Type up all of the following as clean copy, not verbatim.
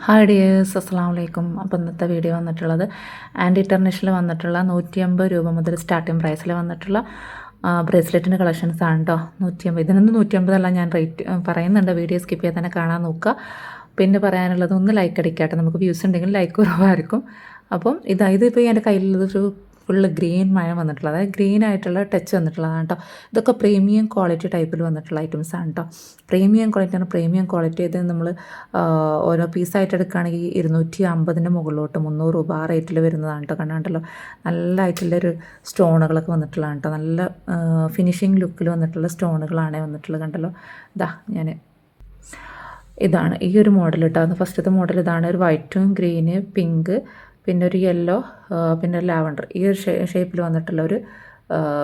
Hi dears, അസ്സലാമു അലൈക്കും. അപ്പോൾ ഇന്നത്തെ വീഡിയോ വന്നിട്ടുള്ളത് ആൻറ്റി ടെർണിഷിൽ വന്നിട്ടുള്ള 150 രൂപ മുതൽ സ്റ്റാർട്ടിംഗ് പ്രൈസിൽ വന്നിട്ടുള്ള ബ്രേസ്ലെറ്റിൻ്റെ കളക്ഷൻസ് ആണ് കേട്ടോ. 150, ഇതിനൊന്നും 150 അല്ല, ഞാൻ റേറ്റ് പറയുന്നുണ്ട്. വീഡിയോ സ്കിപ്പ് ചെയ്യാൻ തന്നെ കാണാൻ നോക്കുക. പിന്നെ പറയാനുള്ളത്, ഒന്ന് ലൈക്ക് അടിക്കാട്ടെ. നമുക്ക് വ്യൂസ് ഉണ്ടെങ്കിൽ ലൈക്ക് കുറവായിരിക്കും. അപ്പം ഇതിപ്പോൾ എൻ്റെ കയ്യിലുള്ളതൊരു ഫുള്ള് ഗ്രീൻ മഴ വന്നിട്ടുള്ളത്, അതായത് ഗ്രീൻ ആയിട്ടുള്ള ടച്ച് വന്നിട്ടുള്ളതാണ് കേട്ടോ. ഇതൊക്കെ പ്രീമിയം ക്വാളിറ്റി ടൈപ്പിൽ വന്നിട്ടുള്ള ഐറ്റംസ് ആണ് കേട്ടോ. പ്രീമിയം ക്വാളിറ്റി ഇത് നമ്മൾ ഓരോ പീസായിട്ട് എടുക്കുകയാണെങ്കിൽ 250 മുകളിലോട്ട് 300 രൂപ ആ റേറ്റിൽ വരുന്നതാണ് കേട്ടോ. കണ്ടോ, നല്ലതായിട്ടുള്ളൊരു സ്റ്റോണുകളൊക്കെ വന്നിട്ടുള്ളതാണ് കേട്ടോ. നല്ല ഫിനിഷിങ് ലുക്കിൽ വന്നിട്ടുള്ള സ്റ്റോണുകളാണ് വന്നിട്ടുള്ളത്. കണ്ടല്ലോ, ഇതാണ് ഈ ഒരു മോഡൽ കേട്ടോ. അത് ഫസ്റ്റത്തെ മോഡൽ ഇതാണ്. ഒരു വൈറ്റും ഗ്രീന് പിങ്ക് പിന്നെ ഒരു യെല്ലോ പിന്നെ ലാവണ്ടർ, ഈ ഒരു ഷേപ്പിൽ വന്നിട്ടുള്ള ഒരു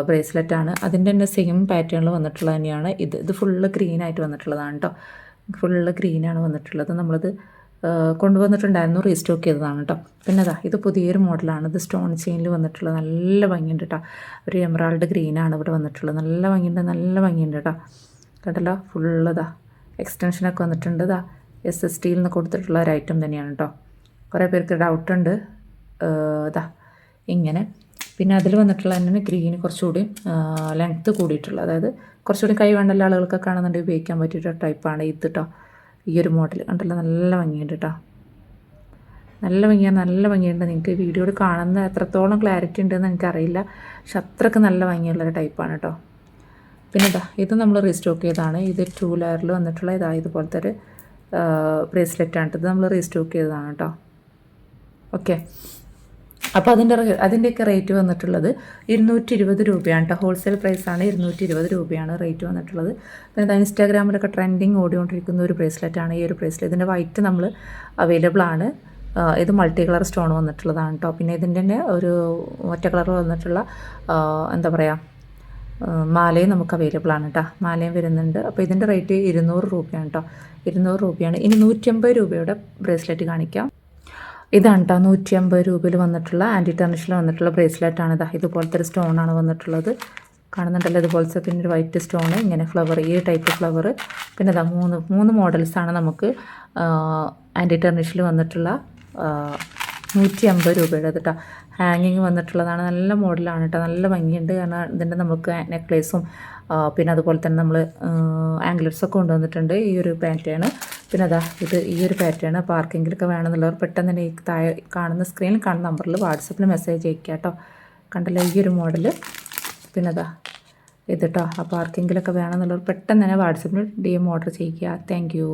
ബ്രേസ്ലെറ്റാണ്. അതിൻ്റെ തന്നെ സെയിം പാറ്റേണിൽ വന്നിട്ടുള്ളത് തന്നെയാണ് ഇത് ഫുള്ള് ഗ്രീനായിട്ട് വന്നിട്ടുള്ളതാണ് കേട്ടോ. ഫുള്ള് ഗ്രീനാണ് വന്നിട്ടുള്ളത്. നമ്മളത് കൊണ്ടുവന്നിട്ടുണ്ടായിരുന്നു, റീസ്റ്റോക്ക് ചെയ്തതാണ് കേട്ടോ. പിന്നെ ഇത് പുതിയൊരു മോഡലാണ്. ഇത് സ്റ്റോൺ ചെയിനിൽ വന്നിട്ടുള്ളത്, നല്ല ഭംഗിയുണ്ട് കേട്ടോ. ഒരു എമറാൾഡ് ഗ്രീനാണ് ഇവിടെ വന്നിട്ടുള്ളത്. നല്ല ഭംഗിയുണ്ട് കേട്ടോ. കേട്ടല്ലോ, ഫുള്ള് എക്സ്റ്റൻഷനൊക്കെ വന്നിട്ടുണ്ട്. SSTയിൽ നിന്ന് കൊടുത്തിട്ടുള്ള ഒരു ഐറ്റം തന്നെയാണ് കേട്ടോ. കുറേ പേർക്ക് ഡൗട്ടുണ്ട്. ഇങ്ങനെ പിന്നെ അതിൽ വന്നിട്ടുള്ള തന്നെ ഗ്രീന് കുറച്ചുകൂടി ലെങ്ത്ത് കൂടിയിട്ടുള്ള, അതായത് കുറച്ചുകൂടി കൈ വേണ്ടല്ല ആളുകൾക്ക് കാണുന്നുണ്ടെങ്കിൽ ഉപയോഗിക്കാൻ പറ്റിയ ടൈപ്പാണ് ഇത് കേട്ടോ. ഈ ഒരു മോഡൽ കണ്ടല്ലോ, നല്ല ഭംഗിയുണ്ട് കേട്ടോ. നല്ല ഭംഗിയുണ്ട്. നിങ്ങൾക്ക് വീഡിയോയിൽ കാണുന്ന എത്രത്തോളം ക്ലാരിറ്റി ഉണ്ടെന്ന് എനിക്കറിയില്ല, പക്ഷെ അത്രയ്ക്ക് നല്ല ഭംഗിയുള്ളൊരു ടൈപ്പാണ് കേട്ടോ. പിന്നെ ഇത് നമ്മൾ റീസ്റ്റോക്ക് ചെയ്തതാണ്. ഇത് 2 ലെയറിൽ വന്നിട്ടുള്ള ഇതുപോലത്തെ ഒരു ബ്രേസ്ലെറ്റാണ്. ഇത് നമ്മൾ റീസ്റ്റോക്ക് ചെയ്തതാണ് കേട്ടോ. ഓക്കെ, അപ്പോൾ അതിൻ്റെയൊക്കെ റേറ്റ് വന്നിട്ടുള്ളത് 220 രൂപയാണ് കേട്ടോ. ഹോൾസെയിൽ പ്രൈസാണ്, 220 രൂപയാണ് റേറ്റ് വന്നിട്ടുള്ളത്. പിന്നെ ഇൻസ്റ്റാഗ്രാമിലൊക്കെ ട്രെൻഡിങ് ഓടിക്കൊണ്ടിരിക്കുന്ന ഒരു ബ്രേസ്ലെറ്റാണ് ഈ ഒരു ബ്രേസ്ലെറ്റ്. ഇതിൻ്റെ വൈറ്റ് നമ്മൾ അവൈലബിൾ ആണ്. ഇത് മൾട്ടി കളർ സ്റ്റോൺ വന്നിട്ടുള്ളതാണ് കേട്ടോ. പിന്നെ ഇതിൻ്റെ തന്നെ ഒരു ഒറ്റ കളർ വന്നിട്ടുള്ള എന്താ പറയുക, മാലയും നമുക്ക് അവൈലബിൾ ആണ് കേട്ടോ. മാലയും വരുന്നുണ്ട്. അപ്പോൾ ഇതിൻ്റെ റേറ്റ് 200 രൂപയാണ് കേട്ടോ. 200 രൂപയാണ്. ഇനി 150 രൂപയുടെ ബ്രേസ്ലെറ്റ് കാണിക്കാം. ഇതാണ് കേട്ടോ 150 രൂപയിൽ വന്നിട്ടുള്ള ആൻറ്റി ടെർണിഷിൽ വന്നിട്ടുള്ള ബ്രേസ്ലെറ്റാണ്. ഇതുപോലത്തെ ഒരു സ്റ്റോണാണ് വന്നിട്ടുള്ളത്, കാണുന്നുണ്ടല്ലോ. ഇതുപോലത്തെ പിന്നെ ഒരു വൈറ്റ് സ്റ്റോണ്, ഇങ്ങനെ ഫ്ലവർ, ഈ ടൈപ്പ് ഫ്ലവർ. പിന്നെ മൂന്ന് മോഡൽസാണ് നമുക്ക് ആൻറ്റി ടെർണിഷിൽ വന്നിട്ടുള്ള 150 രൂപയുടെ കേട്ടോ. ഹാങ്ങിങ് വന്നിട്ടുള്ളതാണ്. നല്ല മോഡലാണ് കേട്ടോ. നല്ല ഭംഗിയുണ്ട്. കാരണം ഇതിൻ്റെ നമുക്ക് നെക്ലേസും പിന്നെ അതുപോലെ തന്നെ നമ്മൾ ആംഗ്ലറ്റ്സൊക്കെ കൊണ്ടുവന്നിട്ടുണ്ട്. ഈ ഒരു പാറ്റേൺ. പിന്നെ ഇത് ഈ ഒരു പാറ്റേൺ. അപ്പോൾ ആർക്കെങ്കിലൊക്കെ വേണമെന്നുള്ളവർ പെട്ടെന്ന് തന്നെ ഈ താഴെ കാണുന്ന സ്ക്രീനിൽ കാണുന്ന നമ്പറിൽ വാട്സപ്പിൽ മെസ്സേജ് അയക്കുക കേട്ടോ. കണ്ടല്ലോ, ഈ ഒരു മോഡൽ. പിന്നെ ഇത് കേട്ടോ. അപ്പോൾ ആർക്കെങ്കിലൊക്കെ വേണമെന്നുള്ളവർ പെട്ടെന്ന് തന്നെ വാട്സപ്പിൽ DM ഓർഡർ ചെയ്യുക. Thank you.